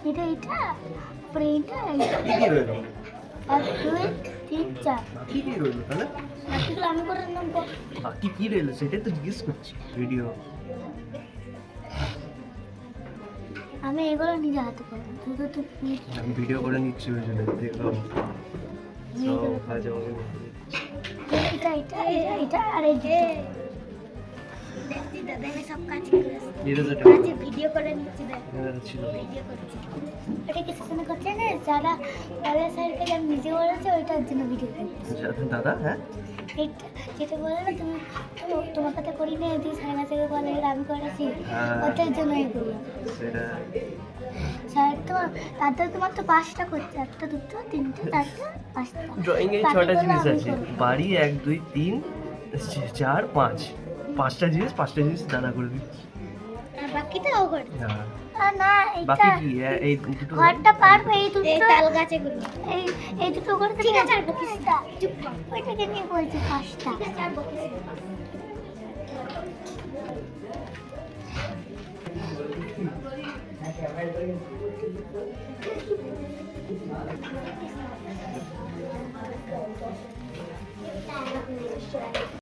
এটা তারপরে এটা কি রইলো? 1 2 3 4 কি রইলো তাহলে? বাকিগুলো আমি করে নেবো। বাকি কি রইলো সেটাই তো জিজ্ঞেস করছি। ভিডিও আমি এগুলো নিজে হাতে করবো, শুধু তুমি আমি ভিডিও করে নিচ্ছি ওই জন্য দেখো। সব কাজ আমাকে এটা আর এই দেখছি দাদা আমি সব কাজ করেছি। এটা যেটা আজকে ভিডিও করে নিচ্ছি, দেখ ছিল ভিডিও করছি। এটা কিছু সময় করছে না যারা দাদা স্যারকে আমি নিজে বলেছে ওইটার জন্য ভিডিও করছি। দাদা। হ্যাঁ এইটা যেটা বলে না তুমি তোমার কথা করি না তুই স্যার কাছে বলে এটা আমি করেছি, ওটার জন্য এগুলো সেটা স্যার তোমার দাদা তোমার তো 5টা করছে, 1টা 2টা 3টে 4টে 5টা ড্রয়িং এ 6টা জিনিস আছে। বাড়ি 1 2 3 4 5 5টা জিনিস দাদা করে দিচ্ছি। আর বাকিটাও করছে হ্যাঁ না বাকি এটা কি এই দুটো ঘরটা পারবে এই দুটো তাল গাছেগুলো এই দুটো করতে ঠিক আছে। আর বকিসটা চুপ কর, ওইটাকে নিয়ে বলছি 5টা ঠিক আছে। আর বকিস